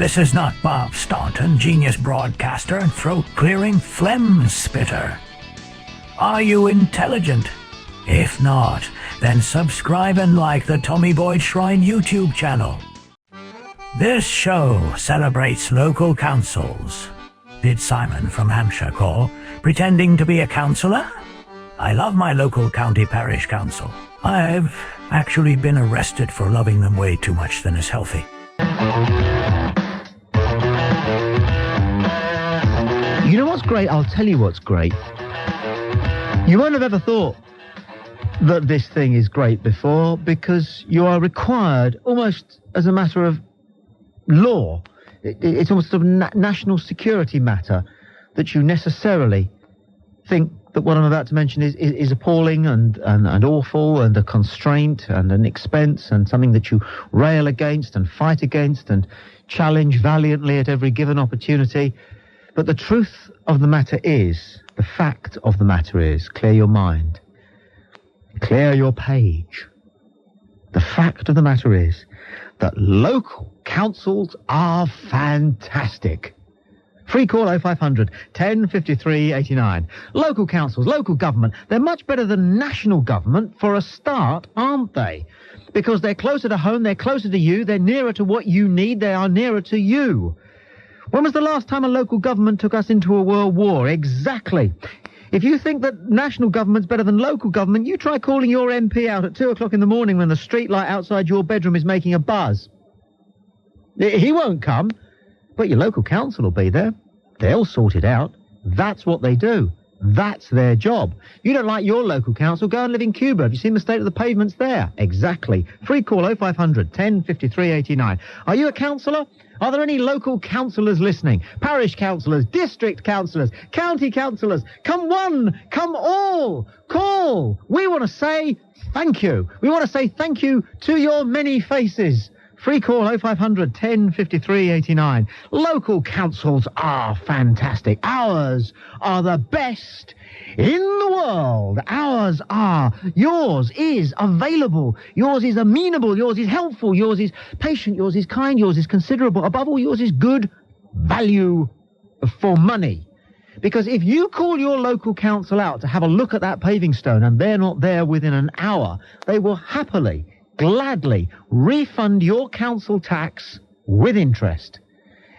This is not Bob Staunton, genius broadcaster and throat-clearing phlegm spitter. Are you intelligent? If not, then subscribe and like the Tommy Boyds Shrine YouTube channel. This show celebrates local councils. Did Simon from Hampshire call, pretending to be a councillor? I love my local county parish council. I've actually been arrested for loving them way too much than is healthy. You know what's great? I'll tell you what's great. You won't have ever thought that this thing is great before, because you are required, almost as a matter of law, it's almost a national security matter, that you necessarily think that what I'm about to mention is appalling and awful and a constraint and an expense and something that you rail against and fight against and challenge valiantly at every given opportunity. But the truth of the matter is, the fact of the matter is, clear your mind, clear your page. The fact of the matter is that local councils are fantastic. Free call 0500 1053 89. Local councils, local government, they're much better than national government for a start, aren't they? Because they're closer to home, they're closer to you, they're nearer to what you need, they are nearer to you. When was the last time a local government took us into a world war? Exactly. If you think that national government's better than local government, you try calling your MP out at 2 o'clock in the morning when the street light outside your bedroom is making a buzz. He won't come, but your local council will be there. They'll sort it out. That's what they do. That's their job. You don't like your local council, go and live in Cuba. Have you seen the state of the pavements there? Exactly. Free call 0500 1053 89. Are you a councillor? Are there any local councillors listening? Parish councillors, district councillors, county councillors. Come one, come all. Call. We want to say thank you. We want to say thank you to your many faces. Free call 0500 1053 89. Local councils are fantastic. Ours are the best in the world. Ours are. Yours is available. Yours is amenable. Yours is helpful. Yours is patient. Yours is kind. Yours is considerable. Above all, yours is good value for money. Because if you call your local council out to have a look at that paving stone and they're not there within an hour, they will happily, gladly refund your council tax with interest.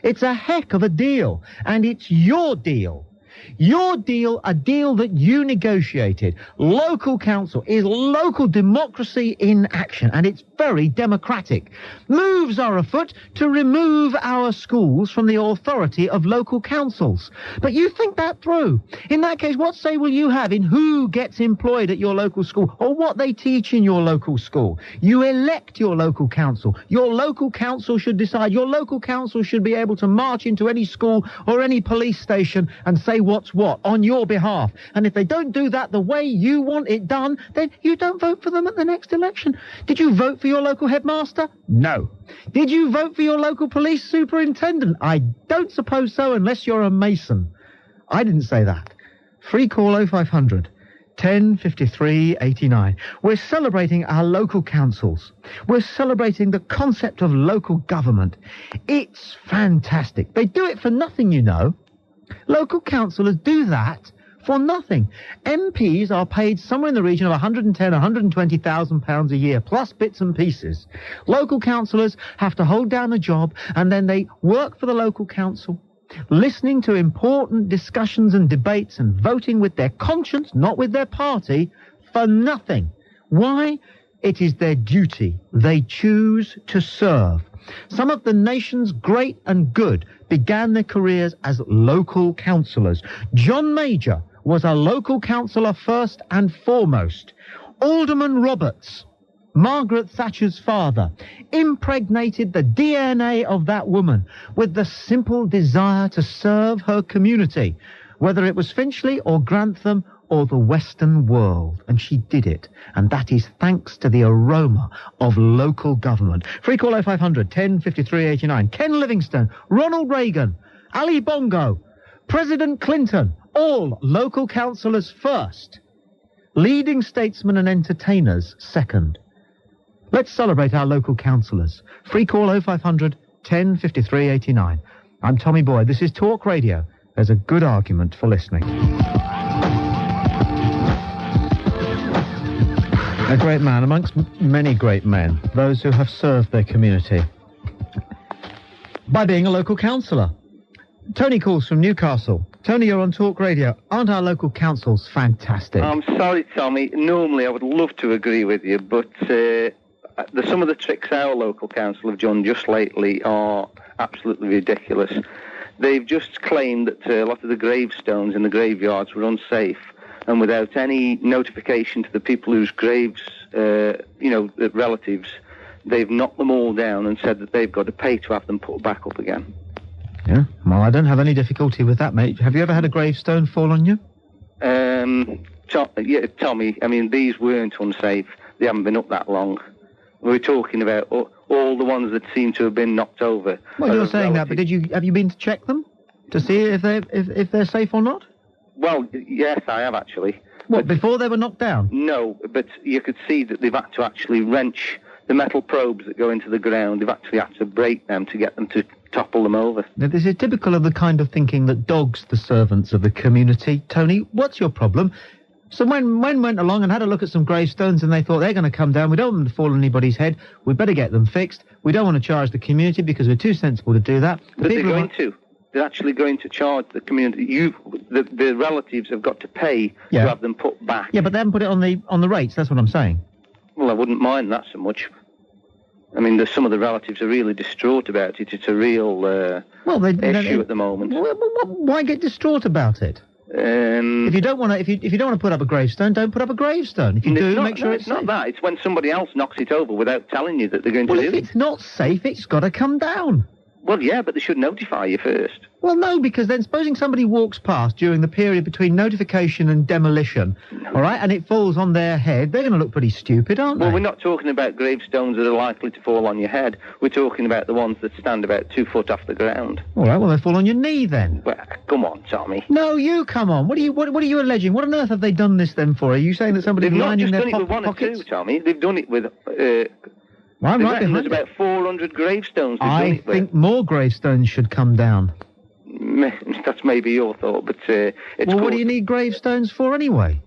It's a heck of a deal, and it's your deal. Your deal, a deal that you negotiated. Local council is local democracy in action, and it's very democratic. Moves are afoot to remove our schools from the authority of local councils. But you think that through. In that case, what say will you have in who gets employed at your local school or what they teach in your local school? You elect your local council. Your local council should decide. Your local council should be able to march into any school or any police station and say what's what on your behalf. And if they don't do that the way you want it done, then you don't vote for them at the next election. Did you vote for your local headmaster? No. Did you vote for your local police superintendent? I don't suppose so, unless you're a Mason. I didn't say that. Free call 0500 1053 89. We're celebrating our local councils. We're celebrating the concept of local government. It's fantastic. They do it for nothing, you know. Local councillors do that for nothing. MPs are paid somewhere in the region of 110,000, 120,000 pounds a year, plus bits and pieces. Local councillors have to hold down a job, and then they work for the local council, listening to important discussions and debates and voting with their conscience, not with their party, for nothing. Why? It is their duty. They choose to serve. Some of the nation's great and good began their careers as local councillors. John Major was a local councillor first and foremost. Alderman Roberts, Margaret Thatcher's father, impregnated the DNA of that woman with the simple desire to serve her community, whether it was Finchley or Grantham or the Western world. And she did it. And that is thanks to the aroma of local government. Free call 0500 1053 89. Ken Livingstone, Ronald Reagan, Ali Bongo, President Clinton, all local councillors first. Leading statesmen and entertainers second. Let's celebrate our local councillors. Free call 0500 10 53 89. I'm Tommy Boyd. This is Talk Radio. There's a good argument for listening. A great man amongst many great men, those who have served their community by being a local councillor. Tony calls from Newcastle. Tony, you're on Talk Radio. Aren't our local councils fantastic? I'm sorry, Tommy. Normally I would love to agree with you, but some of the tricks our local council have done just lately are absolutely ridiculous. They've just claimed that a lot of the gravestones in the graveyards were unsafe, and without any notification to the people whose graves, the relatives, they've knocked them all down and said that they've got to pay to have them put back up again. Yeah, well, I don't have any difficulty with that, mate. Have you ever had a gravestone fall on you? Tommy, I mean, these weren't unsafe. They haven't been up that long. We're talking about all the ones that seem to have been knocked over. Well, you're saying that, but have you been to check them to see if they're safe or not? Well, yes, I have actually. What, before they were knocked down? No, but you could see that they've had to actually wrench the metal probes that go into the ground. They've actually had to break them to get them to topple them over. Now, this is typical of the kind of thinking that dogs the servants of the community. Tony, what's your problem? So when went along and had a look at some gravestones and they thought they're going to come down, we don't want them to fall on anybody's head, we better get them fixed. We don't want to charge the community because we're too sensible to do that. But they're going to. They're actually going to charge the community. The relatives have got to pay to have them put back. Yeah, but they haven't put it on the rates, that's what I'm saying. Well, I wouldn't mind that so much. I mean, some of the relatives are really distraught about it. It's a real issue at the moment. Why get distraught about it? If you don't want to put up a gravestone, don't put up a gravestone. If you do, make sure it's safe. Not that. It's when somebody else knocks it over without telling you that they're going to do it. Well, if it's not safe, it's got to come down. Well, yeah, but they should notify you first. Well, no, because then supposing somebody walks past during the period between notification and demolition, all right, and it falls on their head, they're going to look pretty stupid, aren't they? Well, we're not talking about gravestones that are likely to fall on your head. We're talking about the ones that stand about 2 foot off the ground. All right, well, they fall on your knee then. Well, come on, Tommy. No, you come on. What are you alleging? What on earth have they done this then for? Are you saying that somebody's lining their pockets? They've not just done it with one or two, Tommy. They've done it with... Well, I'm right behind there's about 400 gravestones. I think more gravestones should come down. That's maybe your thought, but it's... Well, what do you need gravestones for anyway?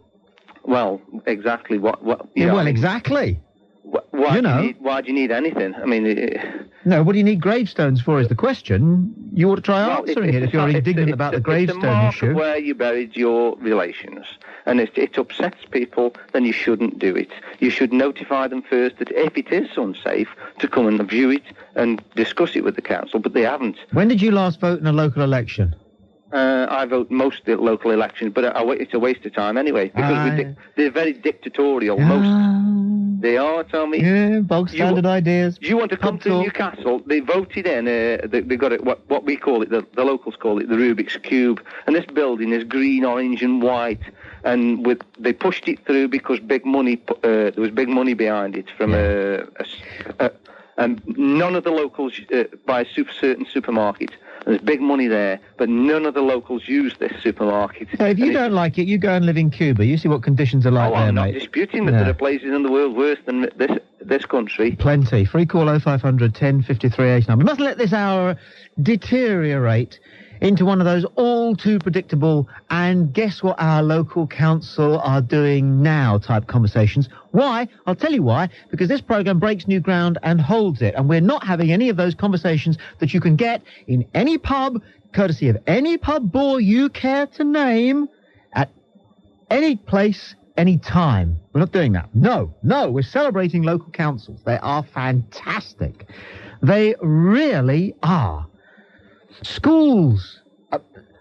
Well, exactly what exactly. Why do you need anything? I mean... No, what do you need gravestones for is the question. You ought to try answering it if you're indignant about the gravestone issue. It's a mark of where you buried your relations. And if it upsets people, then you shouldn't do it. You should notify them first that if it is unsafe, to come and view it and discuss it with the council, but they haven't. When did you last vote in a local election? I vote most of the local elections, but it's a waste of time anyway, because they're very dictatorial, most. They are, Tommy. Yeah, bog standard ideas. Do you want to come to Newcastle? They voted in, they got it, what we call it, the locals call it the Rubik's Cube, and this building is green, orange and white, and they pushed it through because big money, there was big money behind it from and none of the locals buy a certain supermarket. There's big money there, but none of the locals use this supermarket. So if you don't like it, you go and live in Cuba. You see what conditions are like there, I'm mate. not disputing that there are places in the world worse than this country. Plenty. Free call 0500 10 53 89. We must let this hour deteriorate into one of those all too predictable and guess what our local council are doing now type conversations. Why? I'll tell you why. Because this programme breaks new ground and holds it. And we're not having any of those conversations that you can get in any pub, courtesy of any pub boy you care to name, at any place, any time. We're not doing that. No, we're celebrating local councils. They are fantastic. They really are. Schools,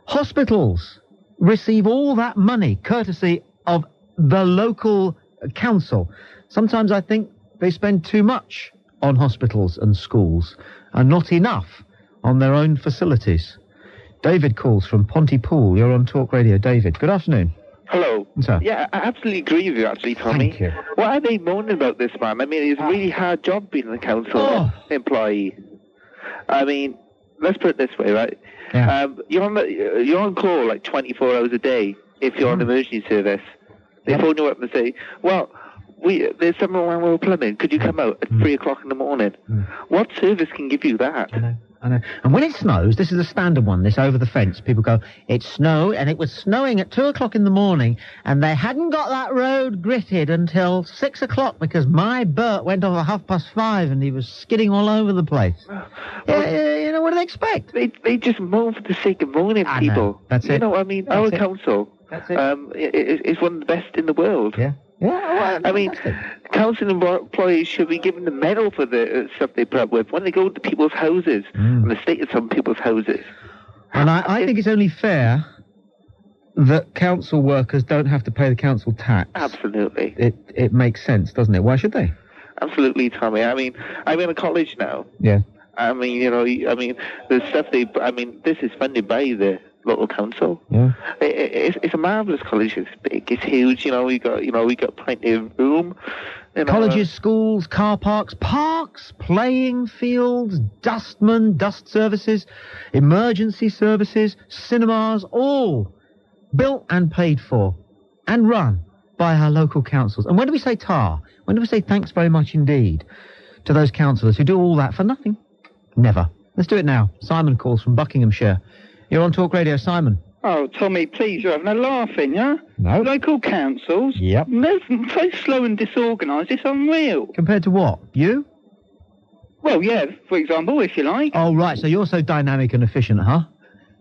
hospitals receive all that money courtesy of the local council. Sometimes I think they spend too much on hospitals and schools and not enough on their own facilities. David calls from Pontypool. You're on Talk Radio. David, good afternoon. Hello. Sir. Yeah, I absolutely agree with you, actually, Tommy. Thank you. Why are they moaning about this, man? I mean, it's a really hard job being a council employee. I mean, let's put it this way, right? Yeah. You're on call like 24 hours a day if you're on emergency service. They phone you up and say, well, there's something wrong with plumbing. Could you come out at 3 o'clock in the morning? What service can give you that? I know. And when it snows, this is a standard one, this over the fence. People go, it snowed, and it was snowing at 2 o'clock in the morning, and they hadn't got that road gritted until 6 o'clock because my Bert went off at 5:30 and he was skidding all over the place. You know, what do they expect? They just moan for the sake of moaning, people. Know. That's it. You know, I mean, our council is one of the best in the world. Yeah. Yeah, well, I mean, council employees should be given the medal for the stuff they put up with when they go to people's houses and the state of some people's houses. And I think it's only fair that council workers don't have to pay the council tax. Absolutely. It makes sense, doesn't it? Why should they? Absolutely, Tommy. I mean, I'm in a college now. Yeah. I mean, you know, the stuff this is funded by the local council. Yeah. It's a marvellous college. It's big. It's huge. We got plenty of room. Colleges, schools, car parks, playing fields, dust services, emergency services, cinemas, all built and paid for and run by our local councils. And when do we say tar? When do we say thanks very much indeed to those councillors who do all that for nothing? Never. Let's do it now. Simon calls from Buckinghamshire. You're on Talk Radio, Simon. Oh, Tommy, please, you're having a laughing, yeah? No. Local councils? Yep. They're so slow and disorganised, it's unreal. Compared to what? You? Well, yeah, for example, if you like. Oh, right, so you're so dynamic and efficient, huh?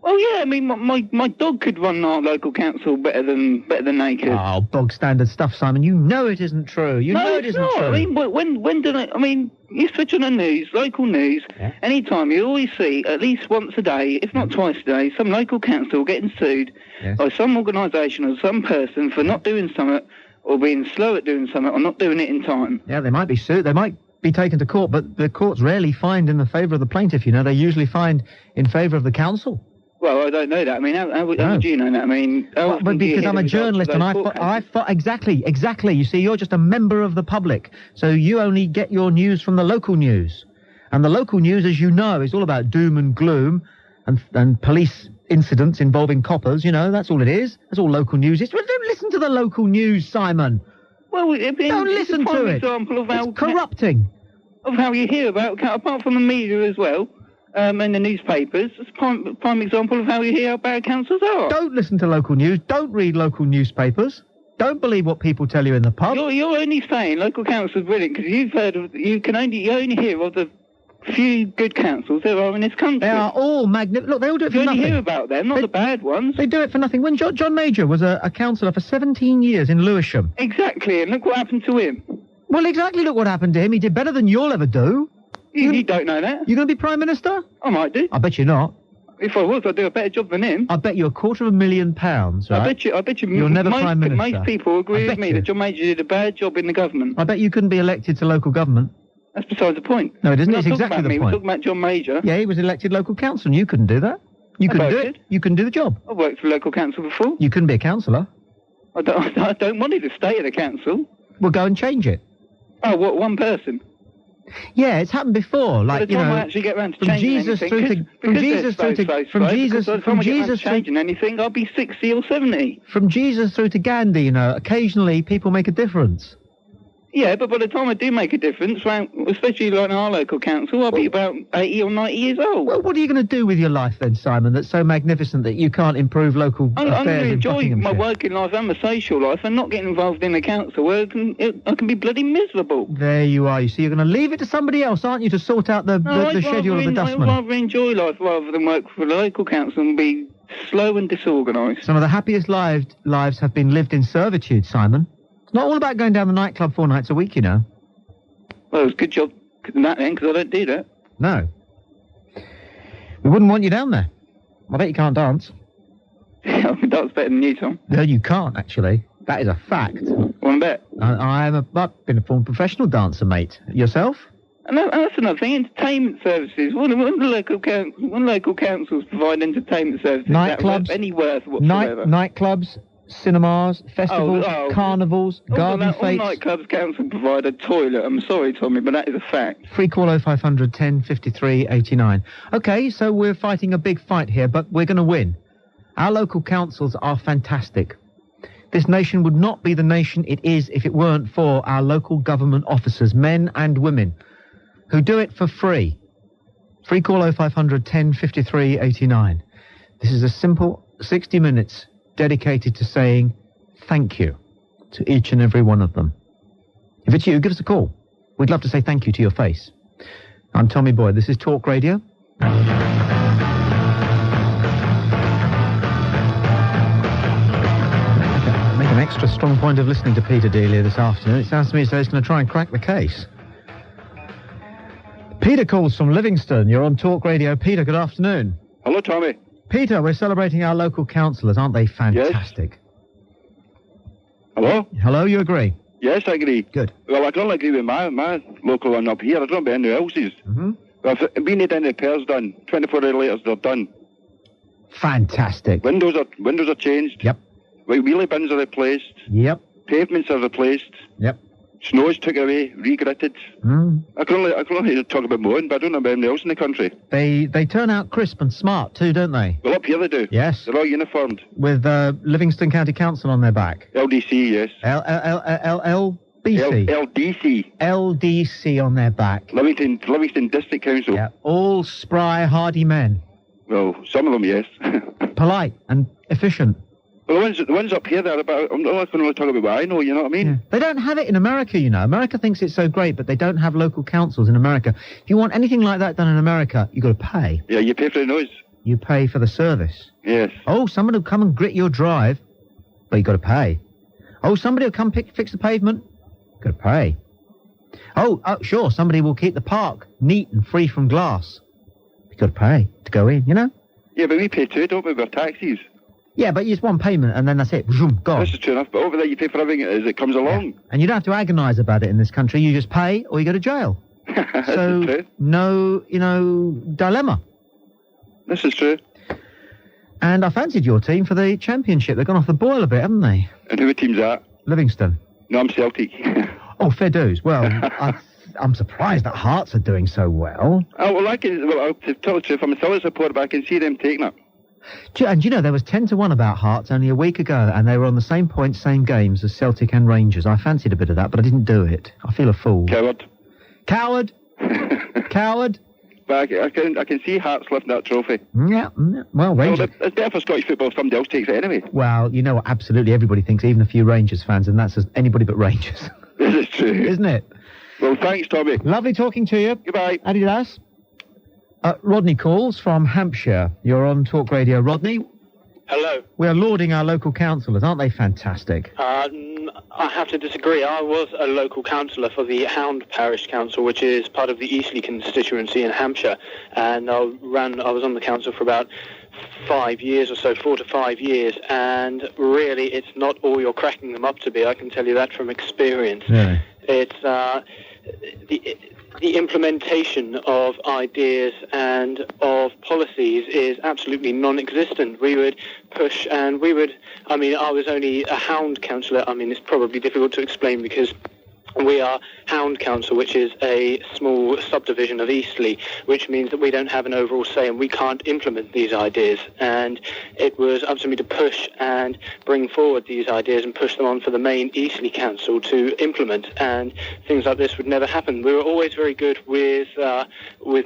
Well, yeah, I mean, my dog could run our local council better than they could. Oh, bog standard stuff, Simon. You know it isn't true. You know it isn't not. true. I mean, when do they... I mean, you switch on the news, local news, anytime, you always see, at least once a day, if not twice a day, some local council getting sued by some organisation or some person for not doing something or being slow at doing something or not doing it in time. Yeah, they might be sued. They might be taken to court, but the courts rarely find in the favour of the plaintiff, you know. They usually find in favour of the council. Well, I don't know that. I mean, how would you know that? I mean... But because I'm a journalist and I thought exactly. You see, you're just a member of the public. So you only get your news from the local news. And the local news, as you know, is all about doom and gloom and police incidents involving coppers, you know. That's all it is. That's all local news is. Well, don't listen to the local news, Simon. Well, don't listen to it. Example of how... It's corrupting. Of how you hear about, apart from the media as well... and the newspapers, it's a prime example of how you hear how bad councils are. Don't listen to local news. Don't read local newspapers. Don't believe what people tell you in the pub. You're only saying local councils are brilliant because you only hear of the few good councils there are in this country. They are all magnificent. Look, they all do it for nothing. You only hear about them, not the bad ones. They do it for nothing. When John Major was a councillor for 17 years in Lewisham. Exactly, and look what happened to him. Well, exactly, look what happened to him. He did better than you'll ever do. You don't know that. You're going to be Prime Minister? I might do. I bet you're not. If I was, I'd do a better job than him. I bet you £250,000, right? I bet you you're never Prime Minister. Most people agree with me that John Major did a bad job in the government. I bet you couldn't be elected to local government. That's besides the point. No, it isn't. It's exactly the point. We're talking about John Major. Yeah, he was elected local council and you couldn't do that. You couldn't do it. You couldn't do the job. I've worked for local council before. You couldn't be a councillor. I don't want you to stay at the council. We'll go and change it. Oh, what, one person? Yeah, it's happened before. Like, by the time I actually get around to changing anything, from Jesus changing anything, I'll be 60 or 70. From Jesus through to Gandhi, you know, occasionally people make a difference. Yeah, but by the time I do make a difference, especially like in our local council, I'll be about 80 or 90 years old. Well, what are you going to do with your life then, Simon, that's so magnificent that you can't improve local affairs I'm going to in enjoy my Buckinghamshire? working life and my social life and not get involved in the council where I can be bloody miserable. There you are. You see, you're going to leave it to somebody else, aren't you, to sort out the schedule of the dustman? I'd rather enjoy life rather than work for the local council and be slow and disorganised. Some of the happiest lives have been lived in servitude, Simon. It's not all about going down the nightclub 4 nights a week, you know. Well, it's a good job that then, because I don't do that. No. We wouldn't want you down there. I bet you can't dance. I can dance better than you, Tom. No, you can't, actually. That is a fact. One bet. I've been a former professional dancer, mate. Yourself? And that's another thing, entertainment services. When local councils provide entertainment services, nightclubs, any worth whatsoever. Nightclubs, cinemas, festivals, carnivals, garden fetes. All nightclubs council provide a toilet. I'm sorry, Tommy, but that is a fact. Free call 0500 10 53 89. OK, so we're fighting a big fight here, but we're going to win. Our local councils are fantastic. This nation would not be the nation it is if it weren't for our local government officers, men and women, who do it for free. Free call 0500 10 53 89. This is a simple 60 minutes dedicated to saying thank you to each and every one of them. If it's you, give us a call. We'd love to say thank you to your face. I'm Tommy Boyd. This is Talk Radio. Make an extra strong point of listening to Peter Delia this afternoon. It sounds to me as though he's going to try and crack the case. Peter calls from Livingston. You're on Talk Radio. Peter, good afternoon. Hello, Tommy. Peter, we're celebrating our local councillors. Aren't they fantastic? Yes. Hello? Hello, you agree? Yes, I agree. Good. Well, I don't agree with my local one up here. I don't know about anyone else's. Mm-hmm. Well, if we need any repairs done, 24 hours later, they're done. Fantastic. Windows are changed. Yep. Wheelie bins are replaced. Yep. Pavements are replaced. Yep. Snow's took away, regritted. I can only talk about my own, but I don't know about anyone else in the country. They turn out crisp and smart too, don't they? Well, up here they do. Yes. They're all uniformed. With Livingston County Council on their back. LDC, yes. LBC. LDC. LDC on their back. Livingston District Council. Yeah. All spry, hardy men. Well, some of them, yes. Polite and efficient. Well, the ones up here, they're about, I'm not going to talk about what I know, you know what I mean? Yeah. They don't have it in America, you know. America thinks it's so great, but they don't have local councils in America. If you want anything like that done in America, you've got to pay. Yeah, you pay for the noise. You pay for the service. Yes. Oh, somebody will come and grit your drive, but you've got to pay. Oh, somebody will come fix the pavement, got to pay. Oh, sure, somebody will keep the park neat and free from glass. You've got to pay to go in, you know? Yeah, but we pay too, don't we, with our taxis? Yeah, but it's one payment and then that's it. Zoom, gone. This is true enough, but over there you pay for everything as it comes along. Yeah. And you don't have to agonise about it in this country. You just pay or you go to jail. So, true. No, dilemma. This is true. And I fancied your team for the championship. They've gone off the boil a bit, haven't they? And who team's that? Livingston. No, I'm Celtic. Oh, fair dues. Well, I'm surprised that Hearts are doing so well. Oh, well, I'll tell the truth, I'm a Celtic supporter, but I can see them taking it. And you know, there was 10-1 about Hearts only a week ago, and they were on the same points, same games as Celtic and Rangers. I fancied a bit of that, but I didn't do it. I feel a fool. Coward. Coward. Coward. But I can see Hearts lifting that trophy. Yeah. Well, Rangers. Well, it's better for Scottish football if somebody else takes it anyway. Well, you know what? Absolutely everybody thinks, even a few Rangers fans, and that's anybody but Rangers. This is true. Isn't it? Well, thanks, Tommy. Lovely talking to you. Goodbye. Adidas. Rodney calls from Hampshire. You're on Talk Radio. Rodney? Hello. We're lauding our local councillors. Aren't they fantastic? I have to disagree. I was a local councillor for the Hound Parish Council, which is part of the Eastleigh constituency in Hampshire. And I was on the council for about 5 years or so, 4 to 5 years. And really, it's not all you're cracking them up to be. I can tell you that from experience. Really? It's the implementation of ideas and of policies is absolutely non-existent. We would push and I was only a Hound councillor. I mean, it's probably difficult to explain because we are Hound Council, which is a small subdivision of Eastleigh, which means that we don't have an overall say and we can't implement these ideas. And it was up to me to push and bring forward these ideas and push them on for the main Eastleigh Council to implement. And things like this would never happen. We were always very good with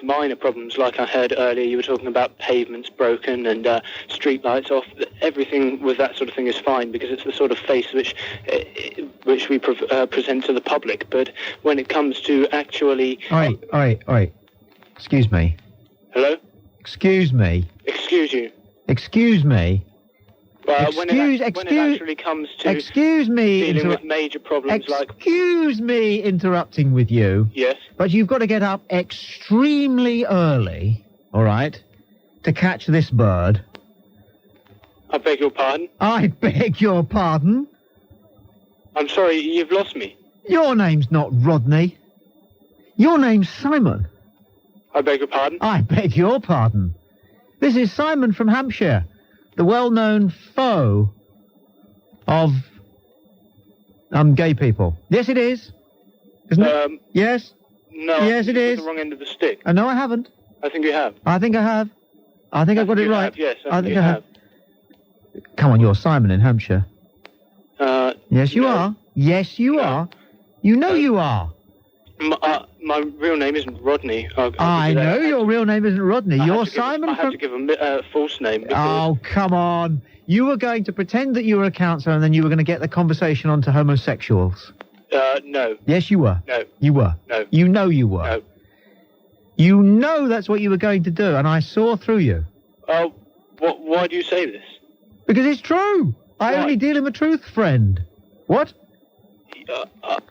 minor problems, like I heard earlier. You were talking about pavements broken and street lights off. Everything with that sort of thing is fine because it's the sort of face which we present to the public. But when it comes to actually... All right. Excuse me. Hello? Excuse me. Excuse you. Excuse me. Well, when it actually comes to dealing with major problems like... Excuse me interrupting with you. Yes? But you've got to get up extremely early, all right, to catch this bird. I beg your pardon? I beg your pardon? I'm sorry, you've lost me. Your name's not Rodney. Your name's Simon. I beg your pardon? I beg your pardon. This is Simon from Hampshire, the well-known foe of gay people. Yes, it is. Isn't it? Yes? No. Yes, it is. The wrong end of the stick. No, I haven't. I think you have. I think I have. I think I've got it right. Yes, I think you have. Come on, you're Simon in Hampshire. Yes, you are. Yes, you are. You know you are. My real name isn't Rodney. I know your real name isn't Rodney. You're Simon I have to give a false name. Oh, come on. You were going to pretend that you were a counsellor and then you were going to get the conversation onto homosexuals. No. Yes, you were. No. You were. No. You know you were. No. You know that's what you were going to do, and I saw through you. Why do you say this? Because it's true. I only deal in the truth, friend. What?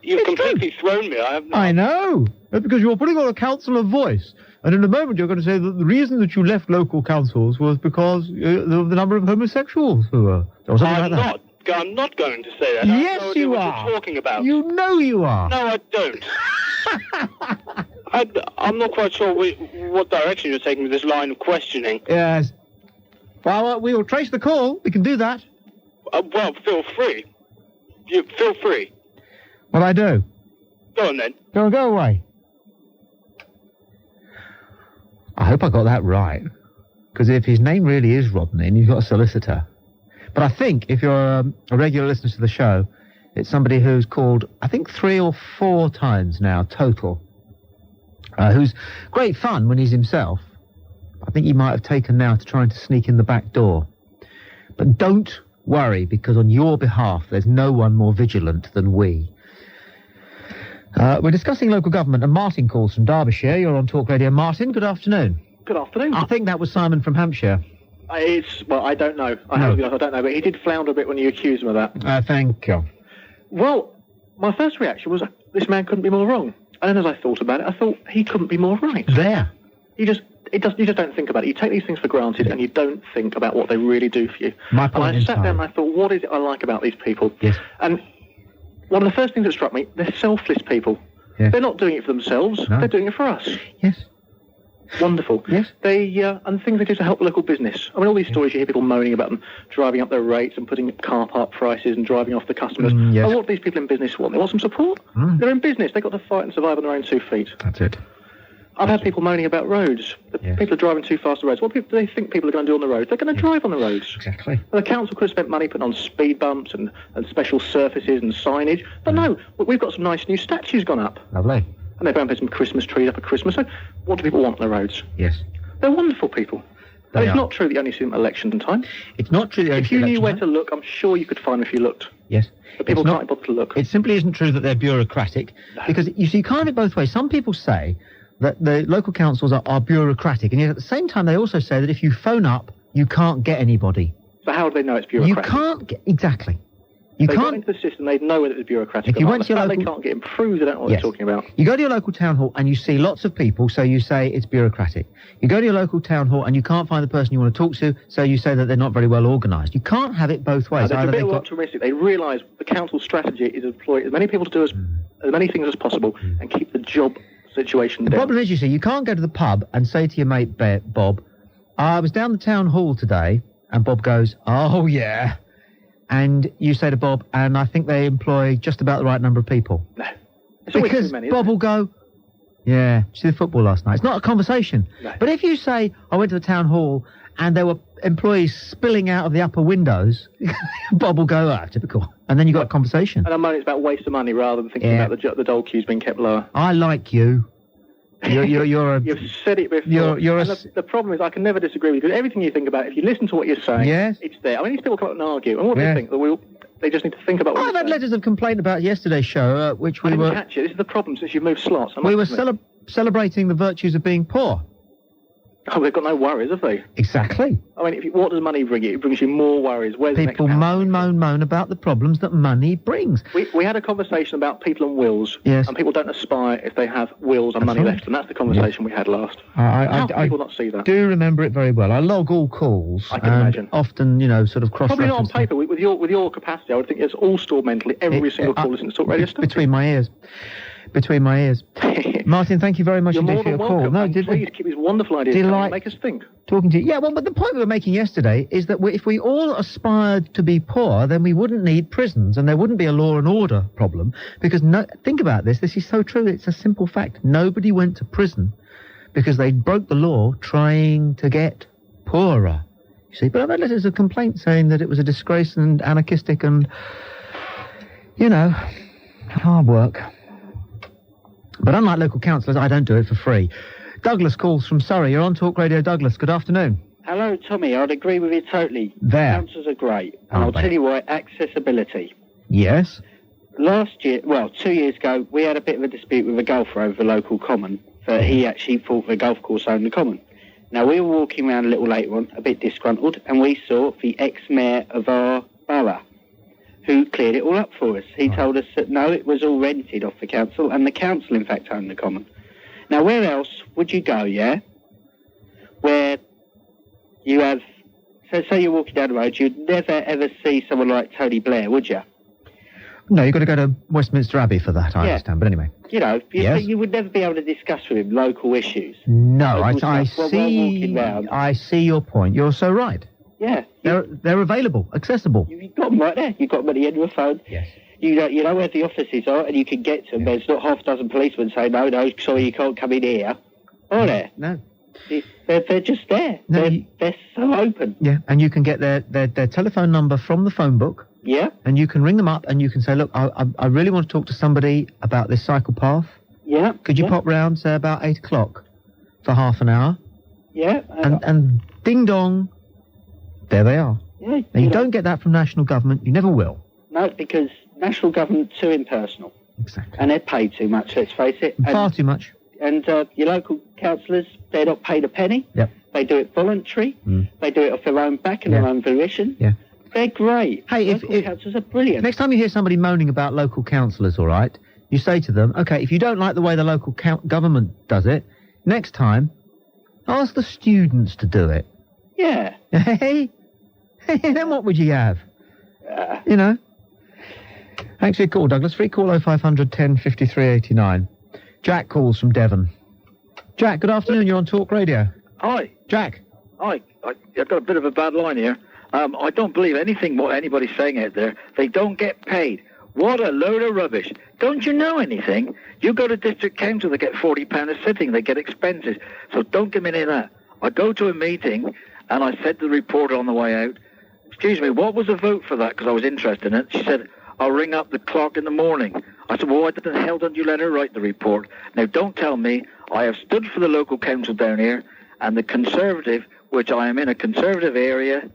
You've completely thrown me. I know. That's because you're putting on a councillor voice. And in a moment you're going to say that the reason that you left local councils was because of the number of homosexuals who were... Or something like that. I'm not going to say that. Yes, you are. What you're talking about. You know you are. No, I don't. I'm not quite sure what direction you're taking with this line of questioning. Yes. Well, we will trace the call. We can do that. Well, feel free. You feel free. Well, I do. Go on then. Go away. I hope I got that right. Because if his name really is Rodney and you've got a solicitor... But I think if you're a regular listener to the show, it's somebody who's called, I think, 3 or 4 times now, total, who's great fun when he's himself. I think he might have taken now to trying to sneak in the back door. But don't worry, because on your behalf, there's no one more vigilant than we. We're discussing local government, and Martin calls from Derbyshire. You're on Talk Radio. Martin, good afternoon. Good afternoon. I think that was Simon from Hampshire. I don't know. I don't know, but he did flounder a bit when you accused him of that. Thank you. Well, my first reaction was, this man couldn't be more wrong. And then as I thought about it, I thought he couldn't be more right. There. You just don't think about it. You take these things for granted and you don't think about what they really do for you. My point and I sat down and I thought, what is it I like about these people? Yes. And one of the first things that struck me, they're selfless people. Yes. They're not doing it for themselves. No. They're doing it for us. Yes. Wonderful. Yes. And things they do to help the local business. I mean, all these stories you hear people moaning about them driving up their rates and putting car park prices and driving off the customers. Yes. And what do these people in business want? They want some support. They're in business. They've got to fight and survive on their own 2 feet. That's it. I've had people moaning about roads. People are driving too fast on the roads. What do they think people are going to do on the roads? They're going to drive on the roads. Exactly. And the council could have spent money putting on speed bumps and special surfaces and signage. But no, we've got some nice new statues gone up. Lovely. And they've put some Christmas trees up at Christmas. So what do people want on the roads? Yes. They're wonderful people. But it's not true that you only see them at election time. It's not true that you only If see you them knew at where election to look, I'm sure you could find them if you looked. Yes. But people can't bother to look. It simply isn't true that they're bureaucratic. No. Because, you see, you can't have it both ways. Some people say that the local councils are bureaucratic, and yet at the same time they also say that if you phone up, you can't get anybody. So how do they know it's bureaucratic? You can't get... Exactly. They got into the system, they'd know whether it was bureaucratic if you went to your local... they can't get improved, they don't know what they're talking about. You go to your local town hall and you see lots of people, so you say it's bureaucratic. You go to your local town hall and you can't find the person you want to talk to, so you say that they're not very well organised. You can't have it both ways. They're a bit optimistic. They realise the council's strategy is to employ as many people to do as many things as possible and keep the job situation down. The problem is, you see, you can't go to the pub and say to your mate Bob, I was down the town hall today, and Bob goes, oh yeah. And you say to Bob, and I think they employ just about the right number of people. No. It's always because too many, Bob will go, yeah, did you see the football last night? It's not a conversation. No. But if you say, I went to the town hall and there were employees spilling out of the upper windows, Bob will go, typical. And then you got a conversation. And I'm moaning it's about waste of money rather than thinking about the dole queues being kept lower. I like you. You're a... You've said it before. The problem is I can never disagree with you, because everything you think about, if you listen to what you're saying, it's there. I mean, these people come up and argue, and what do they think? They just need to think about what I've had letters of complaint about yesterday's show, which we were... catch it. This is the problem since you've moved slots. We were celebrating the virtues of being poor. Oh, they've got no worries, have they? Exactly. I mean, what does money bring you? It brings you more worries. Where's people the next moan about the problems that money brings. We had a conversation about people and wills. Yes. And people don't aspire if they have wills and money left. And that's the conversation we had last. How can people not see that? I do remember it very well. I log all calls. I can imagine. Often, sort of cross-reference. Probably not on paper. With your capacity, I would think it's all stored mentally. Every single call listens to Talk Radio stuff. Between my ears. Martin, thank you very much indeed for your call. No, please keep these wonderful ideas coming. Make us think. Talking to you. Yeah, well, but the point we were making yesterday is that if we all aspired to be poor, then we wouldn't need prisons and there wouldn't be a law and order problem. Because think about this. This is so true. It's a simple fact. Nobody went to prison because they broke the law trying to get poorer. You see, but I've had letters of complaint saying that it was a disgrace and anarchistic and... You know, hard work. But unlike local councillors, I don't do it for free. Douglas calls from Surrey. You're on Talk Radio, Douglas. Good afternoon. Hello, Tommy. I'd agree with you totally. There. Councillors are great. And I'll tell you why, accessibility. Yes? Last year, 2 years ago, we had a bit of a dispute with a golfer over the local common. That he actually thought the golf course owned the common. Now, we were walking around a little later on, a bit disgruntled, and we saw the ex-mayor of our borough, who cleared it all up for us. He told us that, no, it was all rented off the council, and the council, in fact, owned the common. Now, where else would you go, yeah? Where you have... So, say you're walking down the road, you'd never, ever see someone like Tony Blair, would you? No, you've got to go to Westminster Abbey for that, I understand. But anyway. You know, you would never be able to discuss with him local issues. No, I see your point. You're so right. Yeah. They're available, accessible. You've got them right there. You've got money in your phone. Yes. You know where the offices are, and you can get to them. There's not half a dozen policemen saying, no, sorry, you can't come in here. Are there? No. They're just there. No, they're so open. Yeah, and you can get their telephone number from the phone book. Yeah. And you can ring them up and you can say, look, I really want to talk to somebody about this cycle path. Yeah. Could you pop round, say, about 8 o'clock for half an hour? Yeah. And ding dong, there they are. Yeah. And you don't get that from national government. You never will. No, because national government too impersonal. Exactly. And they're paid too much, let's face it. Far too much. And your local councillors, they're not paid a penny. Yep. They do it voluntary. They do it off their own back and their own volition. Yeah. They're great. Hey, local councillors are brilliant. Next time you hear somebody moaning about local councillors, all right, you say to them, OK, if you don't like the way the local government does it, next time, ask the students to do it. Yeah. Hey, then what would you have? You know? Thanks for your call, Douglas. Free call 0500 10 53 89. Jack calls from Devon. Jack, good afternoon. You're on Talk Radio. Hi. Jack. Hi. I've got a bit of a bad line here. I don't believe anything what anybody's saying out there. They don't get paid. What a load of rubbish. Don't you know anything? You go to district council, they get £40 a sitting, they get expenses. So don't give me any of that. I go to a meeting, and I said to the reporter on the way out, excuse me, what was the vote for that? Because I was interested in it. She said, I'll ring up the clerk in the morning. I said, well, why the hell don't you let her write the report? Now, don't tell me I have stood for the local council down here, and the Conservative, which I am in a Conservative area,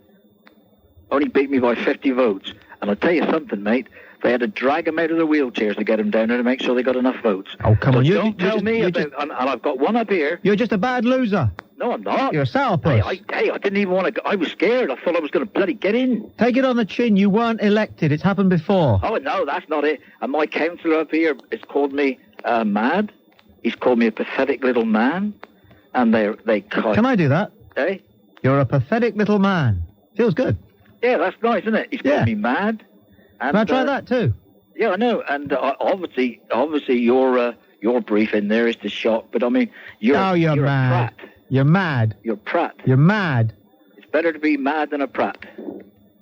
only beat me by 50 votes. And I'll tell you something, mate. They had to drag them out of their wheelchairs to get them down there to make sure they got enough votes. Oh, come on. Don't tell me about... And I've got one up here. You're just a bad loser. No, I'm not. You're a sourpuss. Hey, I didn't even want to... I was scared. I thought I was going to bloody get in. Take it on the chin. You weren't elected. It's happened before. Oh, no, that's not it. And my councillor up here has called me mad. He's called me a pathetic little man. And they... Can I do that? Hey? You're a pathetic little man. Feels good. Yeah, that's nice, isn't it? He's called me mad. And, can I try that too? Yeah, I know. And obviously, your brief in there is to shock. But I mean, you're mad. A prat. You're mad. You're a prat. You're mad. It's better to be mad than a prat.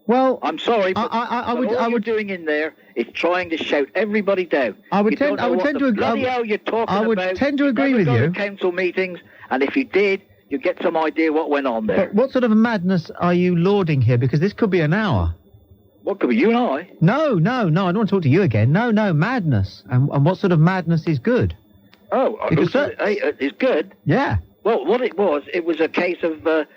Well, I'm sorry, but all you're doing in there is trying to shout everybody down. I would tend to agree. Bloody hell you're talking I would about. tend to agree with you. you. To council meetings, and if you did, you get some idea what went on there. But what sort of madness are you lauding here? Because this could be an hour. What could be, you and I? No, I don't want to talk to you again. No, madness. And what sort of madness is good? Oh, it's good? Yeah. Well, what it was a case of the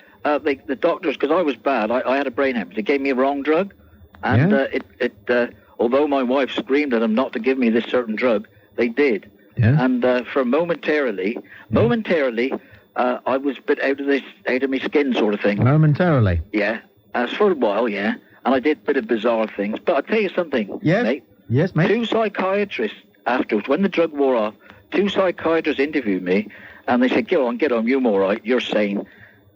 doctors, because I was bad, I had a brain hemorrhage. They gave me a wrong drug, and although my wife screamed at them not to give me this certain drug, they did. Yeah. And for momentarily, I was a bit out of my skin sort of thing. Momentarily? Yeah. For a while, yeah. And I did a bit of bizarre things. But I'll tell you something, mate. Yes, mate. 2 psychiatrists afterwards, when the drug wore off, 2 psychiatrists interviewed me, and they said, get on, you're all right, you're sane.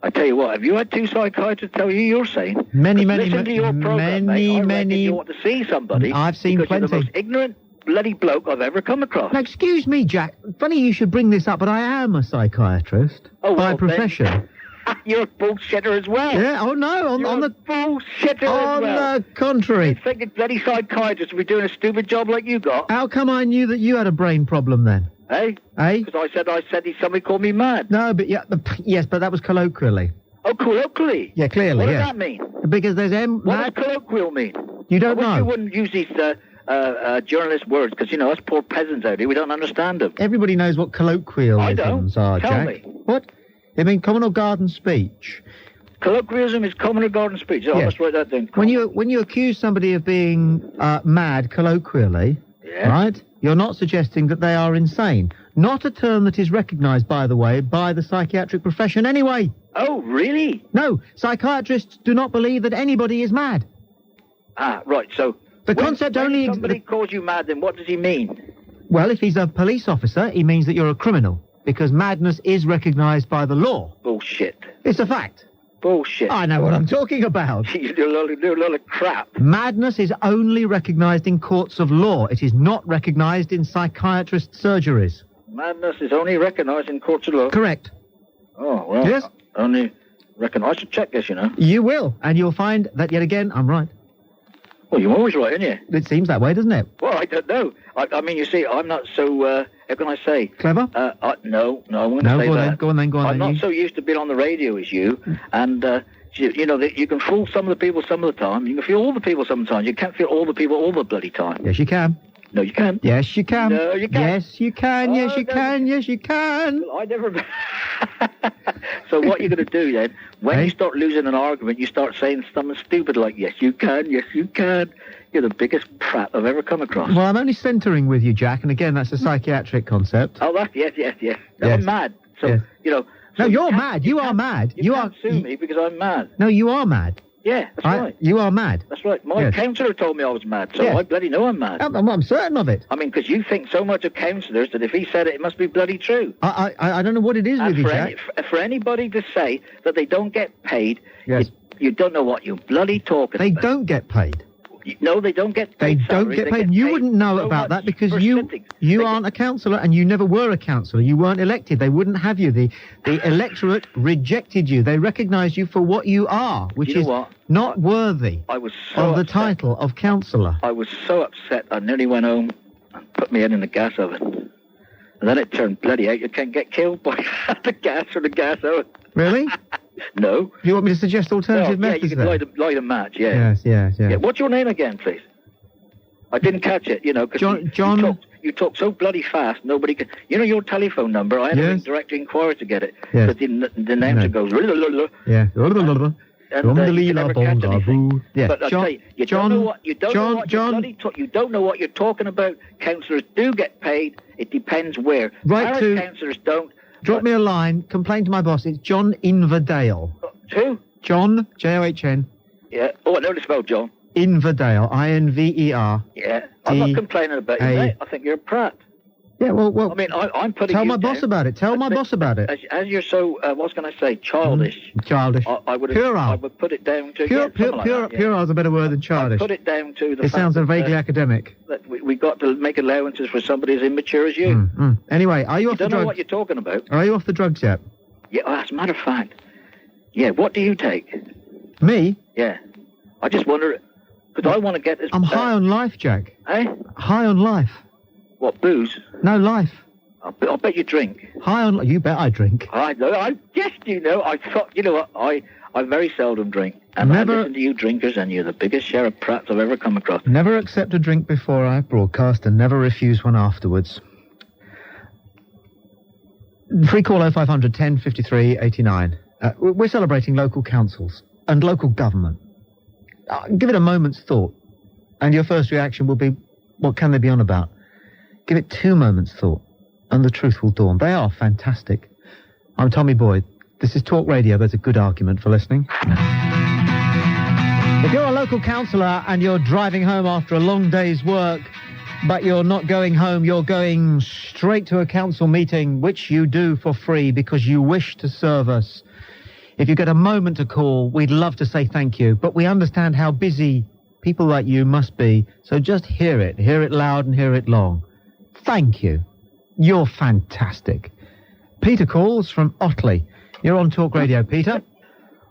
I tell you what, have you had 2 psychiatrists tell you you're sane? Listen to your program, mate. I reckon you want to see somebody. I've seen plenty. You're the most ignorant bloody bloke I've ever come across. Now, excuse me, Jack. Funny you should bring this up, but I am a psychiatrist by profession. You're a bullshitter as well. Yeah, oh no, on the bullshitter as well. On the contrary. You think a bloody psychiatrist would be doing a stupid job like you got? How come I knew that you had a brain problem then? Eh? Because I said somebody called me mad. No, but yes, but that was colloquially. Oh, colloquially? Yeah, clearly, What does that mean? Because there's What does colloquial mean? You don't know? You wouldn't use these journalist words, because, you know, us poor peasants out here, we don't understand them. Everybody knows what colloquialisms are, Tell Jack. me. What? They mean common or garden speech. Colloquialism is common or garden speech. I must write that down. When you accuse somebody of being mad colloquially, right, you're not suggesting that they are insane. Not a term that is recognised, by the way, by the psychiatric profession anyway. Oh, really? No, psychiatrists do not believe that anybody is mad. Ah, right, so... The concept only... When somebody calls you mad, then what does he mean? Well, if he's a police officer, he means that you're a criminal, because madness is recognised by the law. Bullshit. It's a fact. Bullshit. I know what I'm talking about. You do a lot of crap. Madness is only recognised in courts of law. It is not recognised in psychiatrist surgeries. Madness is only recognised in courts of law? Correct. Oh, well... Yes? Only recognised... I should check this, you know. You will, and you'll find that, yet again, I'm right. Well, you're always right, aren't you? It seems that way, doesn't it? Well, I don't know. I mean, you see, I'm not so, how can I say? Clever? No, I won't say that. Go on then. I'm not so used to being on the radio as you, and, you know, you can fool some of the people some of the time. You can fool all the people sometimes. You can't fool all the people all the bloody time. Yes, you can. No, you can't. Yes, you can. No, you can't. Yes, you can. Yes, you can. Yes, you can. I never... So what you're going to do then, when you start losing an argument, you start saying something stupid like, yes, you can, yes, you can. You're the biggest prat I've ever come across. Well, I'm only centering with you, Jack, and again, that's a psychiatric concept. Oh, yes. No, I'm mad. So, you know... No, you're mad. You are mad. You can't sue me because I'm mad. No, you are mad. Yeah, that's right. You are mad. That's right. My counsellor told me I was mad, so I bloody know I'm mad. I'm certain of it. I mean, because you think so much of counsellors that if he said it, it must be bloody true. I don't know what it is with you, Jack. For anybody to say that they don't get paid, you don't know what you're bloody talking about. They don't get paid. No, they don't get paid. They don't get paid. You wouldn't know about that because you aren't a councillor and you never were a councillor. You weren't elected. They wouldn't have you. The electorate rejected you. They recognised you for what you are, which is not worthy of the title of councillor. I was so upset I nearly went home and put my head in the gas oven. And then it turned bloody out. You can't get killed by the gas or the gas oven. Really? No. Do you want me to suggest alternative methods? Yeah, you can light a match, Yes. What's your name again, please? I didn't catch it, you know, because you talk so bloody fast, nobody can... You know your telephone number? I had to direct inquiry to get it. Because the announcer goes... Yeah. And you never catch anything. Yeah. But I tell you, you don't know what you're talking about. Councillors do get paid. It depends where. Parish councillors don't. Drop me a line, complain to my boss. It's John Inverdale. Who? John, John. Yeah. Oh, I know this about John. Inverdale, Inver. Yeah. I'm not complaining about you, mate. I think you're a prat. Yeah, well... I mean, I'm putting Tell my boss about it. Tell my boss about it. As you're so, what can I say, childish. Childish. I would put it down to... Puerile is a better word than childish. Put it down to the It sounds vaguely academic. That we got to make allowances for somebody as immature as you. Anyway, are you off the drugs? You don't know what you're talking about. Are you off the drugs yet? Yeah, as a matter of fact. Yeah, what do you take? Me? Yeah. I just wonder... Because I want to get this... I'm high on life, Jack. Eh? High on life. What, booze? No, life. I'll bet you drink. High on... You bet I drink. I know. Yes, you know. I thought... You know what? I very seldom drink. And I listen to you drinkers, and you're the biggest share of prats I've ever come across. Never accept a drink before I broadcast and never refuse one afterwards. Free call 0500 10 53 89. We're celebrating local councils and local government. Give it a moment's thought, and your first reaction will be, what can they be on about? Give it 2 moments' thought, and the truth will dawn. They are fantastic. I'm Tommy Boyd. This is Talk Radio. There's a good argument for listening. If you're a local councillor and you're driving home after a long day's work, but you're not going home, you're going straight to a council meeting, which you do for free because you wish to serve us. If you get a moment to call, we'd love to say thank you, but we understand how busy people like you must be, so just hear it loud and hear it long. Thank you. You're fantastic. Peter calls from Otley. You're on Talk Radio, Peter.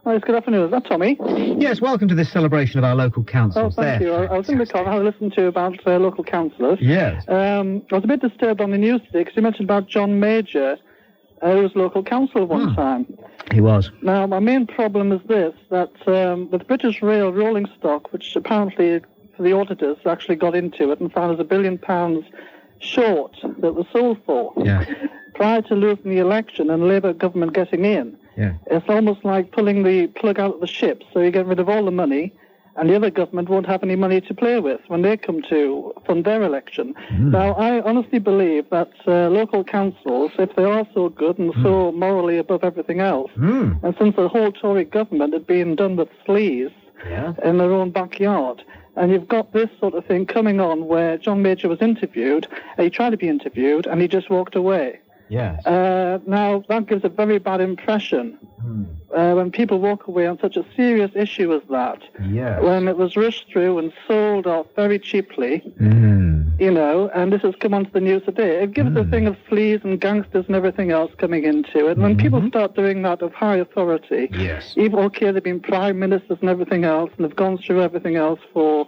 Yes, good afternoon. Is that Tommy? Yes, welcome to this celebration of our local councils. Oh, thank you. I was in the car. I listened to about local councillors. Yes. I was a bit disturbed on the news today because you mentioned about John Major, who was local councillor one time. He was. Now, my main problem is this, that with British Rail rolling stock, which apparently the auditors actually got into it and found there's £1 billion short that was sold for. Yeah. Prior to losing the election and Labour government getting in, it's almost like pulling the plug out of the ship. So you get rid of all the money, and the other government won't have any money to play with when they come to fund their election. Now, I honestly believe that local councils, if they are so good and so morally above everything else, and since the whole Tory government had been done with sleaze in their own backyard, and you've got this sort of thing coming on where John Major was interviewed, he tried to be interviewed, and he just walked away. Yes. Now, that gives a very bad impression when people walk away on such a serious issue as that. Yes. When it was rushed through and sold off very cheaply, you know, and this has come onto the news today. It gives a thing of sleaze and gangsters and everything else coming into it. And when people start doing that of high authority, even, okay, they've been prime ministers and everything else, and they've gone through everything else for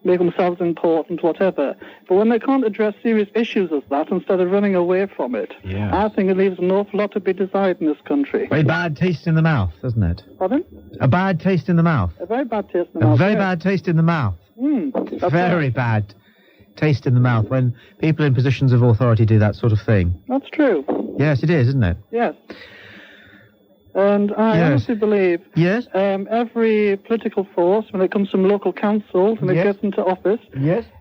make themselves important, whatever. But when they can't address serious issues as that, instead of running away from it, I think it leaves an awful lot to be desired in this country. Very bad taste in the mouth, doesn't it? Pardon? A bad taste in the mouth. A very bad taste in the mouth. A very bad taste in the mouth. Very bad taste in the mouth when people in positions of authority do that sort of thing. That's true. Yes, it is, isn't it? Yes. And I honestly believe every political force, when it comes from local councils and it gets into office,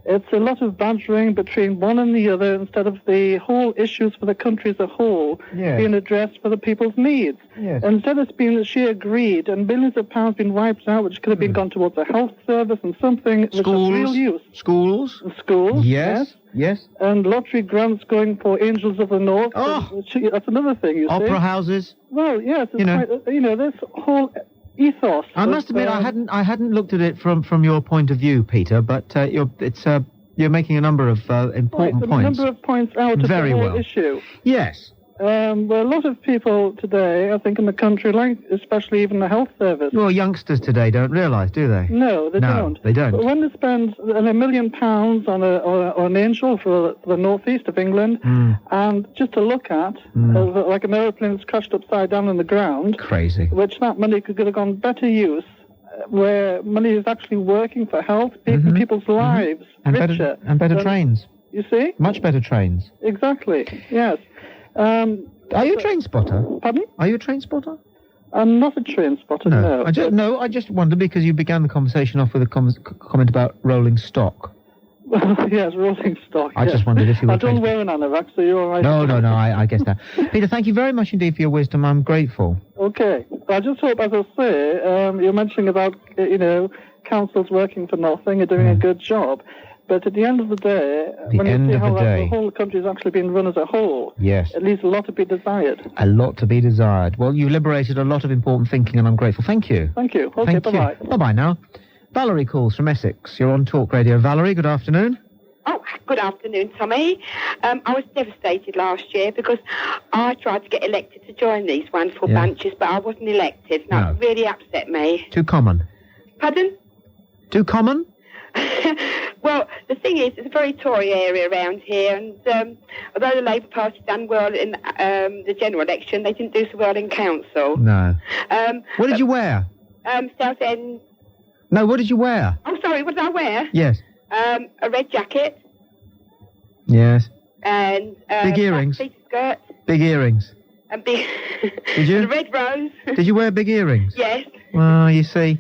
it's a lot of badgering between one and the other instead of the whole issues for the country as a whole being addressed for the people's needs. Instead it's been sheer greed and billions of pounds being wiped out, which could have been gone towards a health service and something which has real use. Schools. Yes. And lottery grants going for Angels of the North. That's another thing, you see. Opera houses. Well, yes, it's this whole ethos. I must admit, I hadn't looked at it from your point of view, Peter. But you're making a number of important points. A number of points out of the whole issue. Yes. Well, a lot of people today, I think, in the country, like especially even the health service. Well, youngsters today don't realise, do they? No, they don't. They don't. But when they spend £1 million on an angel for the northeast of England, and just to look at, like an aeroplane that's crashed upside down on the ground, crazy. Which that money could have gone better use, where money is actually working for health, making people's lives richer. Better trains. You see? Much better trains. Exactly, yes. Are you a train spotter? Pardon? Are you a train spotter? I'm not a train spotter, no. I just wondered because you began the conversation off with a comment about rolling stock. Yes, rolling stock. I just wondered if you were. I don't wear an anorak, so you're all right. No, I guess that. Peter, thank you very much indeed for your wisdom. I'm grateful. Okay. I just hope, as I say, you're mentioning about, councils working for nothing and doing a good job. But at the end of the day, when you see how the whole country is actually being run as a whole, it leaves a lot to be desired. A lot to be desired. Well, you liberated a lot of important thinking, and I'm grateful. Thank you. Thank you. Okay, bye-bye. Bye-bye now. Valerie calls from Essex. You're on Talk Radio. Valerie, good afternoon. Oh, good afternoon, Tommy. I was devastated last year because I tried to get elected to join these wonderful bunches, but I wasn't elected. That really upset me. Too common. Pardon? Too common? Well, the thing is, it's a very Tory area around here, and although the Labour Party done well in the general election, they didn't do so well in council. No. What did you wear? Southend. No, what did you wear? Oh, sorry, what did I wear? Yes. A red jacket. Yes. And big earrings. Black skirt. Big earrings. And big. Did you? And a red rose. Did you wear big earrings? Yes. Well, you see.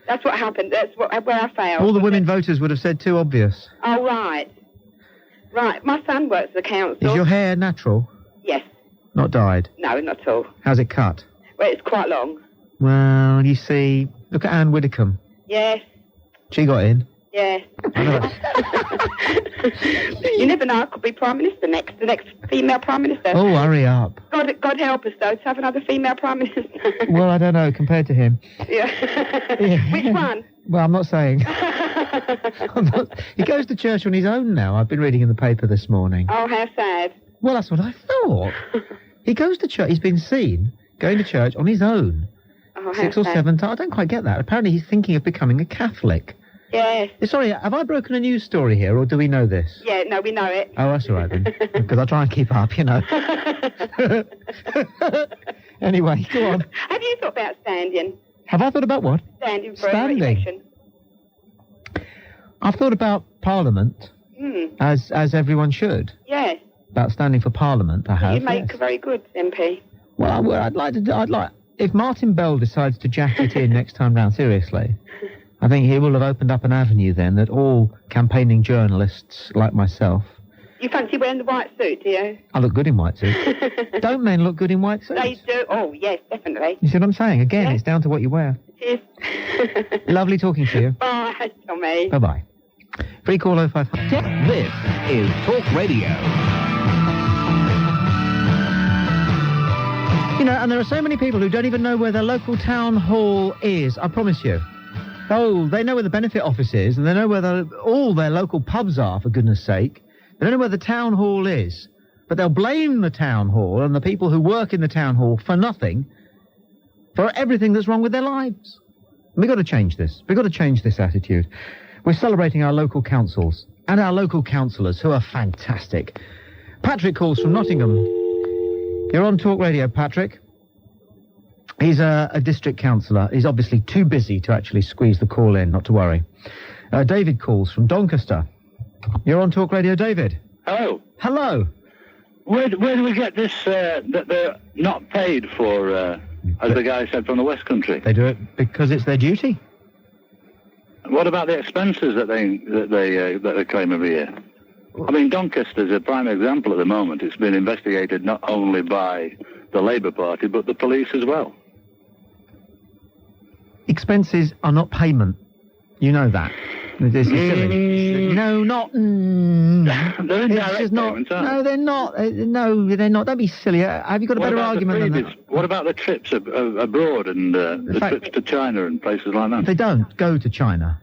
That's what happened. That's where I failed. All the women voters would have said too obvious. Oh, right. Right. My son works at the council. Is your hair natural? Yes. Not dyed? No, not at all. How's it cut? Well, it's quite long. Well, you see, look at Anne Widdecombe. Yes. She got in. Yes. You never know, I could be Prime Minister next, the next female Prime Minister. Oh, hurry up. God help us, though, to have another female Prime Minister. Well, I don't know, compared to him. Yeah. Which one? Well, I'm not saying. He goes to church on his own now. I've been reading in the paper this morning. Oh, how sad. Well, that's what I thought. He goes to church, he's been seen going to church on his own. Oh, 6 or 7 times. I don't quite get that. Apparently he's thinking of becoming a Catholic. Yes. Sorry, have I broken a news story here, or do we know this? Yeah, no, we know it. Oh, that's all right then. Because I try and keep up, you know. Anyway, go on. Have you thought about standing? Have I thought about what? Standing for an election. I've thought about Parliament, as everyone should. Yes. About standing for Parliament, I have. You make a very good MP. Well, I'd like, if Martin Bell decides to jack it in next time round, seriously, I think he will have opened up an avenue then that all campaigning journalists like myself... You fancy wearing the white suit, do you? I look good in white suits. Don't men look good in white suits? They do. Oh, yes, definitely. You see what I'm saying? Again, It's down to what you wear. It is. Lovely talking to you. Bye, Tommy. Bye-bye. Free call 0500. This is Talk Radio. You know, and there are so many people who don't even know where their local town hall is, I promise you. Oh, they know where the benefit office is, and they know where all their local pubs are, for goodness sake. They don't know where the town hall is, but they'll blame the town hall and the people who work in the town hall for nothing, for everything that's wrong with their lives. We've got to change this. We've got to change this attitude. We're celebrating our local councils and our local councillors, who are fantastic. Patrick calls from Nottingham. You're on Talk Radio, Patrick. He's a district councillor. He's obviously too busy to actually squeeze the call in, not to worry. David calls from Doncaster. You're on Talk Radio, David. Hello. Hello. Where do we get this, that they're not paid for, as the guy said, from the West Country? They do it because it's their duty. What about the expenses that they claim every year? I mean, Doncaster's a prime example at the moment. It's been investigated not only by the Labour Party, but the police as well. Expenses are not payment. You know that. This is silly. No, not... They're indirect payments, aren't no, they're not. No, they're not. Don't be silly. Have you got a better argument than that? What about the trips abroad and the trips to China and places like that? They don't go to China.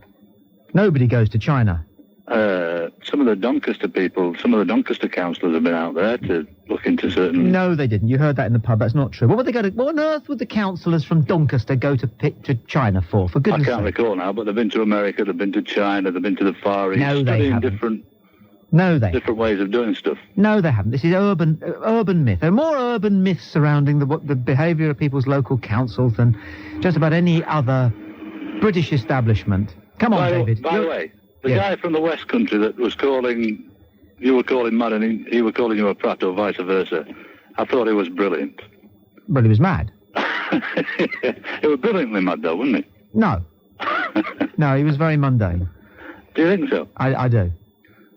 Nobody goes to China. Some of the Doncaster people, some of the Doncaster councillors have been out there to look into certain... No, they didn't. You heard that in the pub. That's not true. What on earth would the councillors from Doncaster go to China for goodness sake? I can't recall now, but they've been to America, they've been to China, they've been to the Far East. No, they haven't. Different ways of doing stuff. No, they haven't. This is urban myth. There are more urban myths surrounding the behaviour of people's local councils than just about any other British establishment. Come on, David. By the way... The guy from the West Country that was calling, you were calling mad and he was calling you a prat or vice versa. I thought he was brilliant. But he was mad. He was brilliantly mad though, wasn't he? No. No, he was very mundane. Do you think so? I do.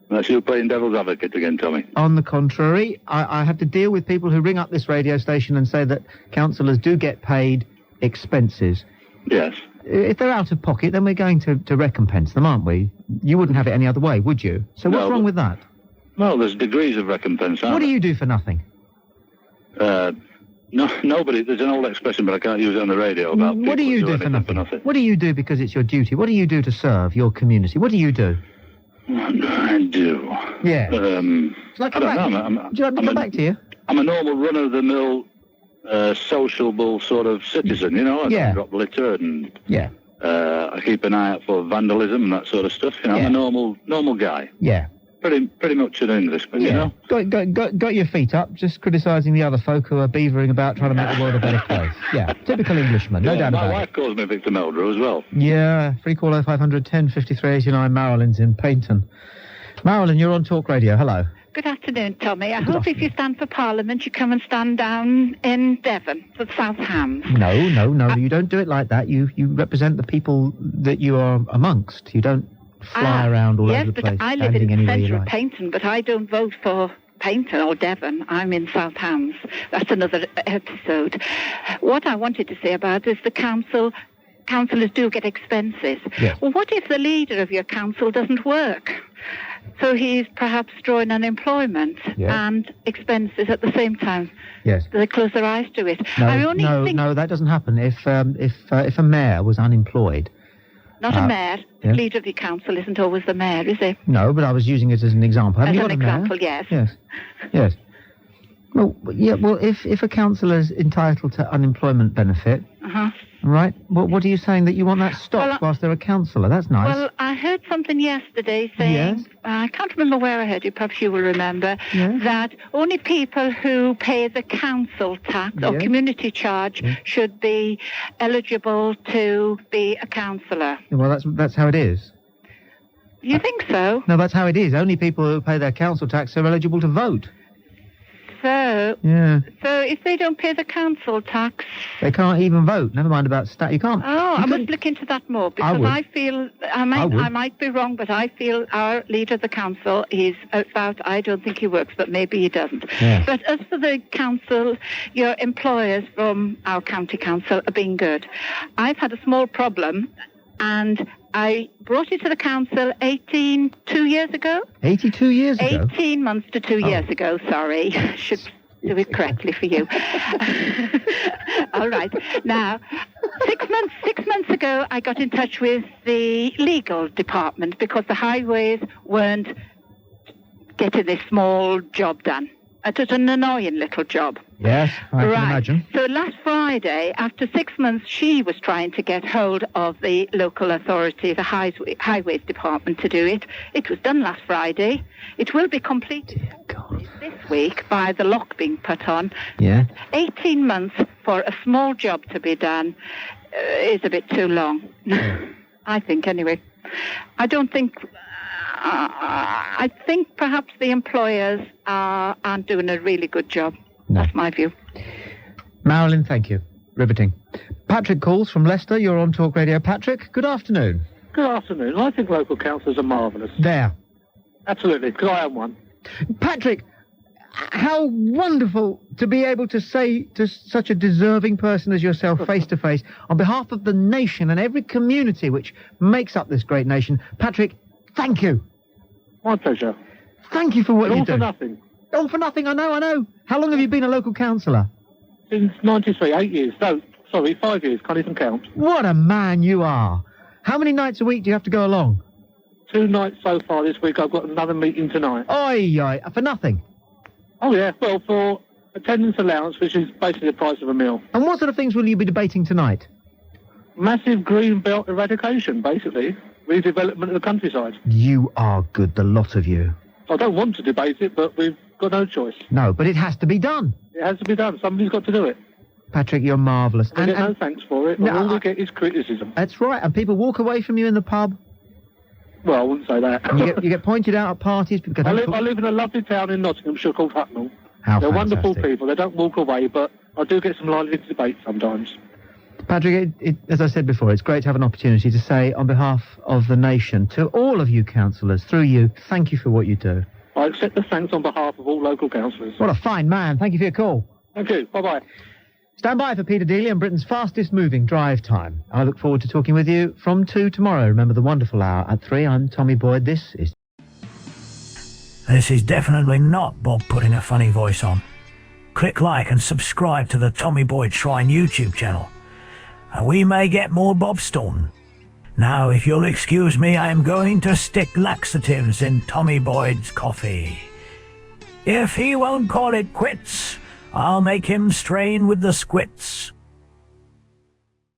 That's you playing devil's advocate again, Tommy. On the contrary, I have to deal with people who ring up this radio station and say that councillors do get paid expenses. Yes. If they're out of pocket, then we're going to recompense them, aren't we? You wouldn't have it any other way, would you? So what's wrong with that? Well, there's degrees of recompense, aren't What do you do for nothing? Nobody. There's an old expression, but I can't use it on the radio about people What do you do for nothing? What do you do because it's your duty? What do you do to serve your community? What do you do? What do I do? Yeah. I don't know. Would you like me to come back to you? I'm a normal run-of-the-mill, sociable sort of citizen, you know. I don't drop litter and... Yeah. I keep an eye out for vandalism and that sort of stuff. You know, I'm a normal guy. Yeah. Pretty much an Englishman, you know. Got your feet up, just criticising the other folk who are beavering about trying to make the world a better place. Yeah, typical Englishman, no doubt about it. My wife calls me Victor Meldrew as well. Yeah, free call 0500 10 53 89. Marilyn's in Paynton. Marilyn, you're on Talk Radio. Hello. Good afternoon, Tommy. I hope if you stand for Parliament, you come and stand down in Devon for South Hams. No, you don't do it like that. You represent the people that you are amongst. You don't fly around all over the place. Yes, but I live in the centre of Paynton, but I don't vote for Paynton or Devon. I'm in South Hams. That's another episode. What I wanted to say about is the councillors do get expenses. Yes. Well, what if the leader of your council doesn't work? So he's perhaps drawing unemployment and expenses at the same time. Yes. They close their eyes to it. No, that doesn't happen. If a mayor was unemployed. Not a mayor. The leader of the council isn't always the mayor, is he? No, but I was using it as an example. Have you got a mayor? Yes. Yes. Well, if a councillor's entitled to unemployment benefit, right? What are you saying, that you want that stopped whilst they're a councillor? That's nice. Well, I heard something yesterday saying, I can't remember where I heard it, perhaps you will remember, that only people who pay the council tax or community charge should be eligible to be a councillor. Well, that's how it is. You think so? No, that's how it is. Only people who pay their council tax are eligible to vote. So, Yeah. so if they don't pay the council tax... They can't even vote. Never mind about You can't... Oh, I must look into that more, because I feel... I might be wrong, but I feel our leader of the council, he's about... I don't think he works, but maybe he doesn't. Yeah. But as for the council, your employers from our county council are being good. I've had a small problem, and I brought it to the council 2 years ago. 82 years ago? 18 months to 2 years ago, sorry. Should do it correctly for you. All right. Now, 6 months ago, I got in touch with the legal department because the highways weren't getting this small job done. It was an annoying little job. Yes, I can imagine. So last Friday, after 6 months, she was trying to get hold of the local authority, the highways department, to do it. It was done last Friday. It will be completed this week by the lock being put on. Yeah. 18 months for a small job to be done is a bit too long. I think, anyway. I don't think... I think perhaps the employers aren't doing a really good job. No. That's my view. Marilyn, thank you. Riveting. Patrick calls from Leicester. You're on Talk Radio. Patrick, good afternoon. Good afternoon. I think local councils are marvellous. There. Absolutely, because I am one. Patrick, how wonderful to be able to say to such a deserving person as yourself face to face, on behalf of the nation and every community which makes up this great nation, Patrick, thank you. My pleasure. Thank you for what you do. All for nothing. All for nothing, I know. How long have you been a local councillor? Since 93, 8 years. No, sorry, 5 years, can't even count. What a man you are. How many nights a week do you have to go along? 2 nights so far this week. I've got another meeting tonight. Oi, for nothing? Oh, yeah, well, for attendance allowance, which is basically the price of a meal. And what sort of things will you be debating tonight? Massive green belt eradication, basically. Redevelopment of the countryside. You are good, the lot of you. I don't want to debate it, but we've got no choice. No, but it has to be done. It has to be done. Somebody's got to do it. Patrick, you're marvellous. We get no thanks for it, but all we get is criticism. That's right, and people walk away from you in the pub. Well, I wouldn't say that. You get pointed out at parties. Because I live in a lovely town in Nottinghamshire called Hucknall. They're wonderful people. They don't walk away, but I do get some lively debate sometimes. Patrick, as I said before, it's great to have an opportunity to say, on behalf of the nation, to all of you councillors, through you, thank you for what you do. I accept the thanks on behalf of all local councillors. What a fine man. Thank you for your call. Thank you. Bye-bye. Stand by for Peter Dealey and Britain's fastest moving drive time. I look forward to talking with you from 2 tomorrow. Remember the wonderful hour at 3. I'm Tommy Boyd. This is definitely not Bob putting a funny voice on. Click like and subscribe to the Tommy Boyd Shrine YouTube channel, and we may get more Bob Staunton. Now, if you'll excuse me, I am going to stick laxatives in Tommy Boyd's coffee. If he won't call it quits, I'll make him strain with the squits.